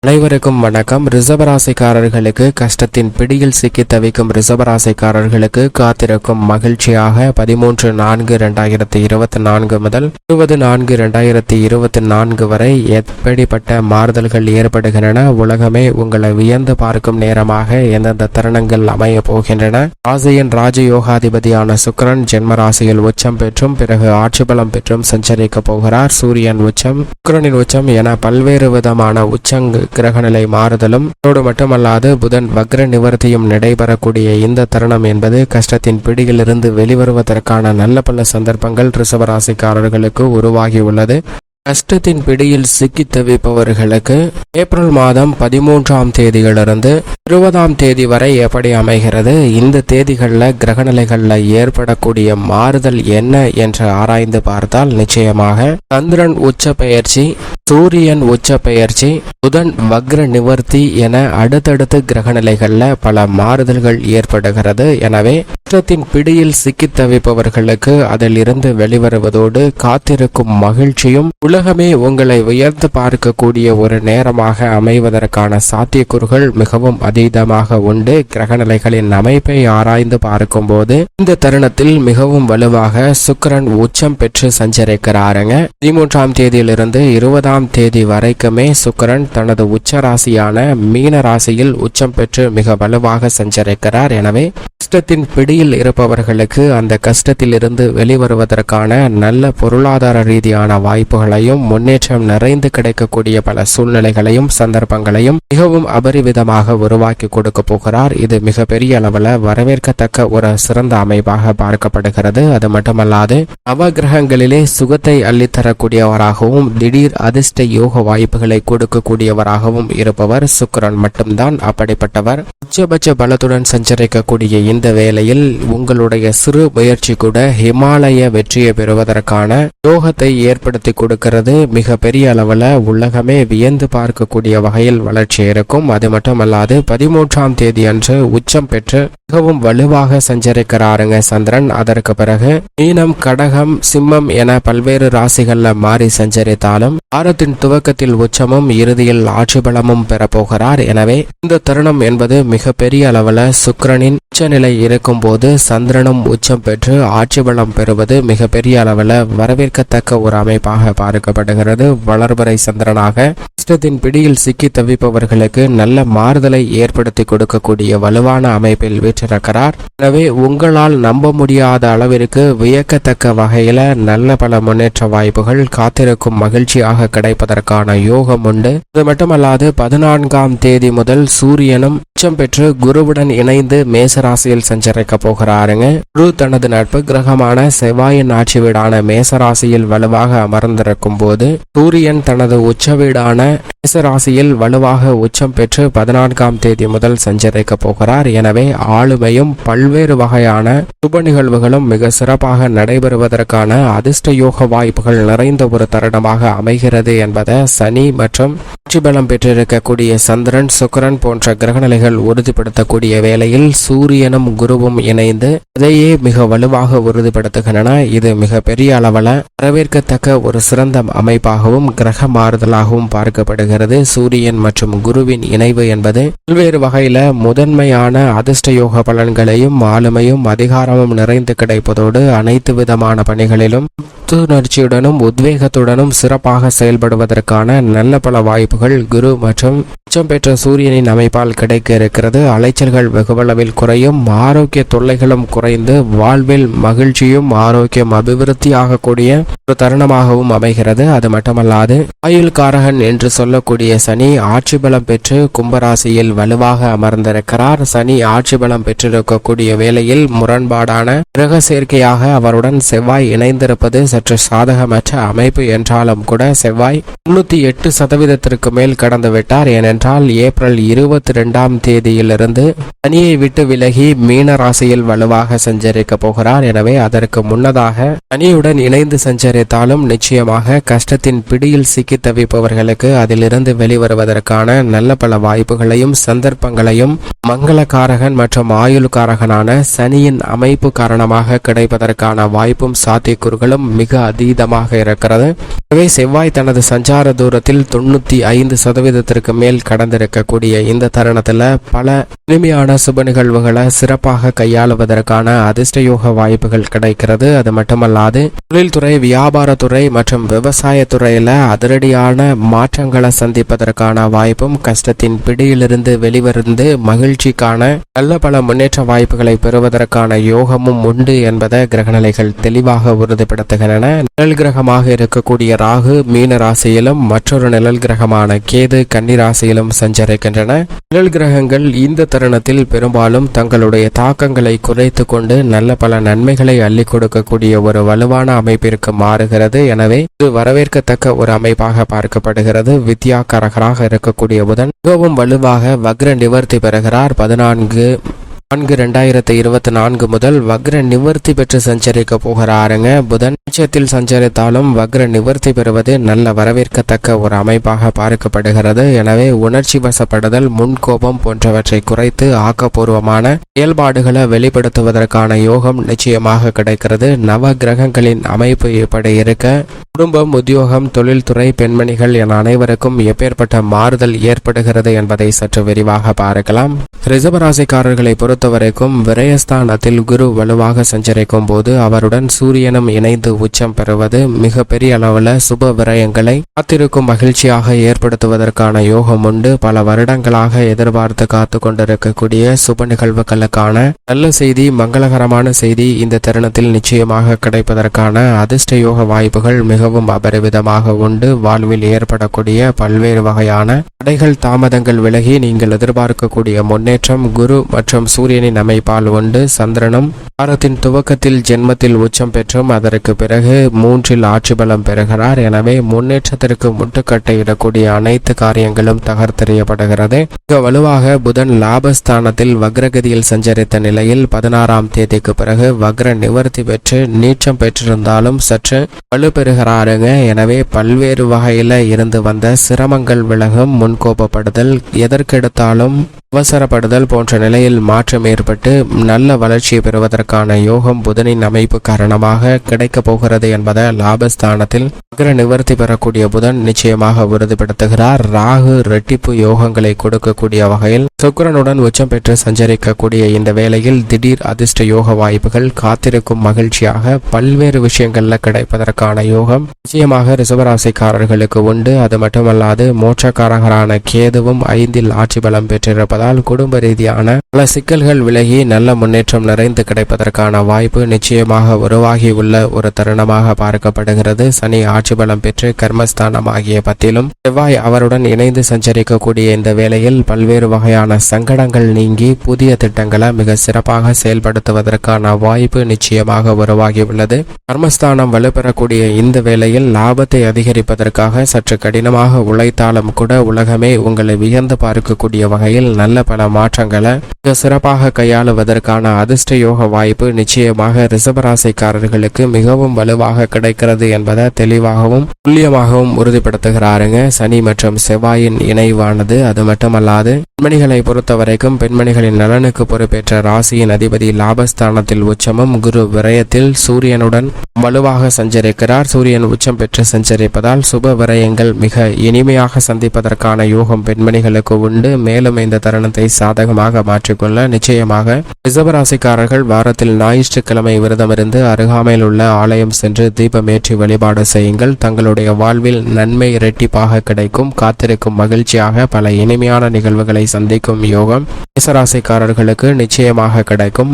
அனைவருக்கும் வணக்கம். ரிஷபராசிக்காரர்களுக்கு கஷ்டத்தின் பிடியில் சிக்கி தவிக்கும் ரிஷபராசிக்காரர்களுக்கு காத்திருக்கும் மகிழ்ச்சியாக 13/4/2024 முதல் 20/4/2024 வரை எப்படிப்பட்ட மாறுதல்கள் ஏற்படுகின்றன, உலகமே உங்களை வியந்து பார்க்கும் நேரமாக எந்தெந்த தருணங்கள் அமைய போகின்றன. ராசியின் ராஜயோகாதிபதியான சுக்கிரன் ஜென்ம ராசியில் உச்சம் பெற்றும் பிறகு ஆட்சி பலம் பெற்றும் சஞ்சரிக்க போகிறார். சூரியன் உச்சம், சுக்கிரனின் உச்சம் என பல்வேறு விதமான உச்சங்கள் கிரகநிலை மாறுதலும் அதோடு மட்டுமல்லாது புதன் வக்ர நிவர்த்தியும் நடைபெறக்கூடிய இந்த தருணம் என்பது கஷ்டத்தின் பிடியிலிருந்து வெளிவருவதற்கான நல்ல பல சந்தர்ப்பங்கள் ரிஷபராசிக்காரர்களுக்கு உருவாகியுள்ளது. கஷ்டத்தின் பிடியில் சிக்கி தவிப்பவர்களுக்கு ஏப்ரல் மாதம் 13ஆம் தேதியிலிருந்து 20ஆம் தேதி வரை எப்படி அமைகிறது, இந்த தேதிகளில் கிரகநிலைகளில் ஏற்படக்கூடிய மாறுதல் என்ன என்று ஆராய்ந்து பார்த்தால் நிச்சயமாக சந்திரன் உச்ச பெயர்ச்சி, சூரியன் உச்ச பெயர்ச்சி, புதன் வக்ர நிவர்த்தி என அடுத்தடுத்து கிரகநிலைகளில் பல மாறுதல்கள் ஏற்படுகிறது. எனவே கஷ்டத்தின் பிடியில் சிக்கி தவிப்பவர்களுக்கு அதில் இருந்து வெளிவருவதோடு காத்திருக்கும் மகிழ்ச்சியும் உலகமே உங்களை உயர்ந்து பார்க்கக்கூடிய ஒரு நேரமாக அமைவதற்கான சாத்தியக்கூறுகள் மிகவும் அதீதமாக உண்டு. கிரகநிலைகளின் அமைப்பை ஆராய்ந்து பார்க்கும் போது இந்த தருணத்தில் மிகவும் வலுவாக சுக்கிரன் உச்சம் பெற்று சஞ்சரிக்கிறாருங்க. 13ஆம் தேதியிலிருந்து 20ஆம் தேதி வரைக்குமே சுக்கிரன் தனது உச்ச ராசியான மீன ராசியில் உச்சம் பெற்று மிக வலுவாக சஞ்சரிக்கிறார். எனவே கஷ்டத்தின் பிடியில் இருப்பவர்களுக்கு அந்த கஷ்டத்தில் இருந்து வெளிவருவதற்கான நல்ல பொருளாதார ரீதியான வாய்ப்புகளையும் முன்னேற்றம் நிறைந்து கிடைக்கக்கூடிய பல சூழ்நிலைகளையும் சந்தர்ப்பங்களையும் மிகவும் அபரிவிதமாக உருவாக்கி கொடுக்க போகிறார். இது மிக பெரிய அளவில் வரவேற்கத்தக்க ஒரு சிறந்த அமைப்பாக பார்க்கப்படுகிறது. அது மட்டுமல்லாது நவகிரகங்களிலே சுகத்தை அள்ளித்தரக்கூடியவராகவும் திடீர் அதிர்ஷ்ட யோக வாய்ப்புகளை கொடுக்கக்கூடியவராகவும் இருப்பவர் சுக்கிரன் மட்டும்தான். அப்படிப்பட்டவர் உச்சபட்ச பலத்துடன் சஞ்சரிக்கக்கூடிய இந்த வேளையில் உங்களுடைய சிறு முயற்சி கூட ஹிமாலய வெற்றியை பெறுவதற்கான யோகத்தை ஏற்படுத்தி கொடுக்கிறது. மிக பெரிய அளவில் உலகமே வியந்து பார்க்கக்கூடிய வகையில் வளர்ச்சி இருக்கும். அது மட்டுமல்லாது 13ஆம் தேதி அன்று உச்சம் பெற்று மிகவும் வலுவாக சஞ்சரிக்கிறாருங்க சந்திரன். அதற்கு பிறகு மீனம், கடகம், சிம்மம் என பல்வேறு ராசிகள்ல மாறி சஞ்சரித்தாலும் வாரத்தின் துவக்கத்தில் உச்சமும் இறுதியில் ஆட்சி பலமும் பெறப்போகிறார். எனவே இந்த தருணம் என்பது மிக பெரிய அளவில் சுக்கிரனின் உச்சநிலை இருக்கும் போது சந்திரனும் உச்சம் பெற்று ஆட்சி பலம் பெறுவது மிக பெரிய அளவில் வரவேற்கத்தக்க ஒரு அமைப்பாக பார்க்கப்படுகிறது. வளர்வரை சந்திரனாக கஷ்டத்தின் பிடியில் சிக்கி தவிப்பவர்களுக்கு நல்ல மாறுதலை ஏற்படுத்தி கொடுக்கக்கூடிய வலுவான அமைப்பில் வீற்றிருக்கிறார். எனவே உங்களால் நம்ப முடியாத அளவிற்கு வியக்கத்தக்க வகையில நல்ல பல முன்னேற்ற வாய்ப்புகள் காத்திருக்கும் மகிழ்ச்சியாக கிடைப்பதற்கான யோகம் உண்டு. அது மட்டுமல்லாது 14ஆம் தேதி முதல் சூரியனும் உச்சம் பெற்று குருவுடன் இணைந்து மேசராசியில் சஞ்சரிக்க போகிறாருங்க. குரு தனது நட்பு கிரகமான செவ்வாயின் ஆட்சி வீடான மேசராசியில் வலுவாக அமர்ந்திருக்கும் போது சூரியன் தனது உச்ச வீடான மேசராசியில் வலுவாக உச்சம் பெற்று 14ஆம் தேதி முதல் சஞ்சரிக்க போகிறார். எனவே ஆளுமையும் பல்வேறு வகையான சுப நிகழ்வுகளும் மிக சிறப்பாக நடைபெறுவதற்கான அதிர்ஷ்ட யோக வாய்ப்புகள் நிறைந்த ஒரு தருணமாக அமைகிறது என்பதை சனி மற்றும் ஆட்சி பலம் பெற்றிருக்கக்கூடிய சந்திரன், சுக்கிரன் போன்ற கிரகநிலைகள் உறுதிப்படுத்தக்கூடிய வேளையில் சூரியனும் குருவும் இணைந்து அதையே மிக வலுவாக உறுதிப்படுத்துகின்றன. இது மிக பெரிய அளவில் வரவேற்கத்தக்க ஒரு சிறந்த அமைப்பாகவும் கிரக மாறுதலாகவும் பார்க்கப்படுகிறது. சூரியன் மற்றும் குருவின் இணைவு என்பது பல்வேறு வகையில முதன்மையான அதிர்ஷ்ட யோக பலன்களையும் ஆளுமையும் அதிகாரமும் நிறைந்து கிடைப்பதோடு அனைத்து விதமான பணிகளிலும் புத்துணர்ச்சியுடனும் உத்வேகத்துடனும் சிறப்பாக செயல்படுவதற்கான நல்ல பல வாய்ப்புகள் குரு மற்றும் உச்சம் பெற்ற சூரியனின் அமைப்பால் கிடைக்க இருக்கிறது. அலைச்சல்கள் வெகுவளவில் குறையும், ஆரோக்கிய தொல்லைகளும் குறைந்து வாழ்வில் மகிழ்ச்சியும் ஆரோக்கியம் அபிவிருத்தி ஆகக்கூடிய ஒரு தருணமாகவும் அமைகிறது. அது மட்டுமல்லாது ஆயுள்காரகன் என்று சொல்லக்கூடிய சனி ஆட்சி பலம் பெற்று கும்பராசியில் வலுவாக அமர்ந்திருக்கிறார். சனி ஆட்சி பலம் பெற்றிருக்கக்கூடிய வேளையில் முரண்பாடான கிரக சேர்க்கையாக அவருடன் செவ்வாய் இணைந்திருப்பது சற்று சாதகமற்ற அமைப்பு என்றாலும் கூட செவ்வாய் 98% மேல் கடந்து விட்டார். ஏனென்றால் ஏப்ரல் 22ஆம் தேதியிலிருந்து சனியை விட்டு விலகி மீன ராசியில் வலுவாக சஞ்சரிக்க போகிறார். எனவே அதற்கு முன்னதாக சனியுடன் இணைந்து சஞ்சரித்தாலும் நிச்சயமாக கஷ்டத்தின் பிடியில் சிக்கி தவிப்பவர்களுக்கு அதிலிருந்து வெளிவருவதற்கான நல்ல பல வாய்ப்புகளையும் சந்தர்ப்பங்களையும் மங்களகாரகன் மற்றும் ஆயுள்காரகனான சனியின் அமைப்பு காரணமாக கிடைப்பதற்கான வாய்ப்பும் சாத்தியக்கூறுகளும் மிக மிக அதீதமாக இருக்கிறது. எனவே செவ்வாய் தனது சஞ்சார தூரத்தில் 95% மேல் கடந்திருக்கக்கூடிய இந்த தருணத்தில் பல இனிமையான சுப நிகழ்வுகளை சிறப்பாக கையாளுவதற்கான அதிர்ஷ்டயோக வாய்ப்புகள் கிடைக்கிறது. அது மட்டுமல்லாது தொழில்துறை, வியாபாரத்துறை மற்றும் விவசாயத்துறையில அதிரடியான மாற்றங்களை சந்திப்பதற்கான வாய்ப்பும், கஷ்டத்தின் பிடியிலிருந்து வெளிவந்து மகிழ்ச்சிக்கான நல்ல பல முன்னேற்ற வாய்ப்புகளை பெறுவதற்கான யோகமும் உண்டு என்பதை கிரகநிலைகள் தெளிவாக உறுதிப்படுத்துகின்றன. நிழல் கிரகமாக இருக்கக்கூடிய ராகு மீன ராசியிலும் மற்றொரு நிழல் கிரகமான கேது கன்னி ராசியிலும் சஞ்சரிக்கின்றன. நிழல் கிரகங்கள் இந்த தருணத்தில் பெரும்பாலும் தங்களுடைய தாக்கங்களை குறைத்து கொண்டு நல்ல பல நன்மைகளை அள்ளி கொடுக்கக்கூடிய ஒரு வலுவான அமைப்பிற்கு மாறுகிறது. எனவே இது வரவேற்கத்தக்க ஒரு அமைப்பாக பார்க்கப்படுகிறது. வித்யாகாரகராக இருக்கக்கூடிய புதன் மிகவும் வலுவாக வக்ர நிவர்த்தி பெறுகிறார். 14/4/2024 முதல் வக்ர நிவர்த்தி பெற்று சஞ்சரிக்க போகிறாருங்க. புதன் உச்சத்தில் சஞ்சரித்தாலும் வக்ர நிவர்த்தி பெறுவது நல்ல வரவேற்கத்தக்க ஒரு அமைப்பாக பார்க்கப்படுகிறது. எனவே உணர்ச்சி வசப்படுதல், முன்கோபம் போன்றவற்றை குறைத்து ஆக்கப்பூர்வமான செயல்பாடுகளை வெளிப்படுத்துவதற்கான யோகம் நிச்சயமாக கிடைக்கிறது. நவ கிரகங்களின் அமைப்பு இப்படி இருக்க குடும்பம், உத்தியோகம், தொழில்துறை, பெண்மணிகள் என அனைவருக்கும் எப்பேற்பட்ட மாறுதல் ஏற்படுகிறது என்பதை சற்று விரிவாக பார்க்கலாம். ரிஷபராசிக்காரர்களை பொறுத்தவரைக்கும் விரயஸ்தானத்தில் குரு வலுவாக சஞ்சரிக்கும் போது அவருடன் சூரியனும் இணைந்து உச்சம் பெறுவது மிக பெரிய அளவில் சுப விரயங்களை காத்திருக்கும் மகிழ்ச்சியாக ஏற்படுத்துவதற்கான யோகம் உண்டு. பல வருடங்களாக எதிர்பார்த்து காத்து கொண்டிருக்கக்கூடிய சுப நிகழ்வுகளுக்கான நல்ல செய்தி, மங்களகரமான செய்தி இந்த தருணத்தில் நிச்சயமாக கிடைப்பதற்கான அதிர்ஷ்ட யோக வாய்ப்புகள் மிகவும் அபரிவிதமாக உண்டு. வாழ்வில் ஏற்படக்கூடிய பல்வேறு வகையான தடைகள், தாமதங்கள் விலகி நீங்கள் எதிர்பார்க்கக்கூடிய முன்னேற்றம் குரு மற்றும் சூரியனின் அமைப்பால் உண்டு. சந்திரனும் வாரத்தின் துவக்கத்தில் ஜென்மத்தில் உச்சம் பெற்றும் அதற்கு பிறகு 3இல் ஆட்சி பலம் பெறுகிறார். எனவே முன்னேற்றத்திற்கு முட்டுக்கட்டை இடக்கூடிய அனைத்து காரியங்களும் தகர்த்தெறியப்படுகிறது. மிக வலுவாக புதன் லாபஸ்தானத்தில் வக்ரகதியில் சஞ்சரித்த நிலையில் 16ஆம் தேதிக்கு பிறகு வக்ர நிவர்த்தி பெற்று நீச்சம் பெற்றிருந்தாலும் சற்று வலுப்பெறுகிறாருங்க. எனவே பல்வேறு வகையில இருந்து வந்த சிரமங்கள் விலகும். முன்கோபப்படுதல், எதற்கெடுத்தாலும் அவசரப்படுதல் போன்ற நிலையில் மாற்றம் ஏற்பட்டு நல்ல வளர்ச்சியை பெறுவதற்கான யோகம் புதனின் அமைப்பு காரணமாக கிடைக்கப் போகிறது என்பதை லாபஸ்தானத்தில் வக்ர நிவர்த்தி பெறக்கூடிய புதன் நிச்சயமாக உறுதிப்படுத்துகிறார். ராகு ரெட்டிப்பு யோகங்களை கொடுக்கக்கூடிய வகையில் சுக்கிரனுடன் உச்சம் பெற்று சஞ்சரிக்கக்கூடிய இந்த வேளையில் திடீர் அதிர்ஷ்ட யோக வாய்ப்புகள் காத்திருக்கும் மகிழ்ச்சியாக பல்வேறு விஷயங்கள்ல கிடைப்பதற்கான யோகம் நிச்சயமாக ரிஷபராசிக்காரர்களுக்கு உண்டு. அது மட்டுமல்லாது மோட்சக்காரகரான கேதுவும் 5இல் ஆட்சி பலம் பெற்றிருப்பதால் குடும்ப ரீதியான பல சிக்கல்கள் விலகி நல்ல முன்னேற்றம் நிறைந்து கிடைப்பதற்கான வாய்ப்பு நிச்சயமாக உருவாகியுள்ள ஒரு தருணமாக பார்க்கப்படுகிறது. சனி ஆட்சி பலம் பெற்று கர்மஸ்தானம் ஆகிய 10இலும் செவ்வாய் அவருடன் இணைந்து சஞ்சரிக்கக்கூடிய இந்த வேளையில் பல்வேறு வகையான சங்கடங்கள் நீங்கி புதிய திட்டங்களை மிக சிறப்பாக செயல்படுத்துவதற்கான வாய்ப்பு நிச்சயமாக உருவாகியுள்ளது. கர்மஸ்தானம் வலுப்பெறக்கூடிய இந்த வேளையில் லாபத்தை அதிகரிப்பதற்காக சற்று கடினமாக உழைத்தாலும் கூட உலகமே உங்களை வியந்து பார்க்கக்கூடிய வகையில் நல்ல பல மாற்றங்களை மிக சிறப்பாக கையாளுவதற்கான அதிர்ஷ்ட யோக வாய்ப்பு நிச்சயமாக ரிஷபராசிக்காரர்களுக்கு மிகவும் வலுவாக கிடைக்கிறது என்பதை தெளிவாகவும் துல்லியமாகவும் உறுதிப்படுத்துகிறாருங்க. சனி மற்றும் செவ்வாயின் இணைவானது. அது மட்டுமல்லாது பெண்மணிகளை பொறுத்தவரைக்கும் பெண்மணிகளின் நலனுக்கு பொறுப்பேற்ற ராசியின் அதிபதி லாபஸ்தானத்தில் உச்சமும் குரு விரயத்தில் சூரியனுடன் வலுவாக சஞ்சரிக்கிறார். சூரியன் உச்சம் பெற்று சஞ்சரிப்பதால் சுப விரயங்கள் மிக இனிமையாக சந்திப்பதற்கான யோகம் பெண்மணிகளுக்கு உண்டு. மேலும் இந்த தருணத்தை சாதகமாக மாற்றிக்கொள்ள நிச்சயமாக ரிஷபராசிக்காரர்கள் வாரத்தில் ஞாயிற்றுக்கிழமை விரதமிருந்து அருகாமையில் உள்ள ஆலயம் சென்று தீபமேற்றி வழிபாடு செய்யுங்கள். தங்களுடைய வாழ்வில் நன்மை இரட்டிப்பாக கிடைக்கும். காத்திருக்கும் மகிழ்ச்சியாக பல இனிமையான நிகழ்வுகளை சந்திக்கும் யோகம் மேசராசிக்காரர்களுக்கு நிச்சயமாக கிடைக்கும்.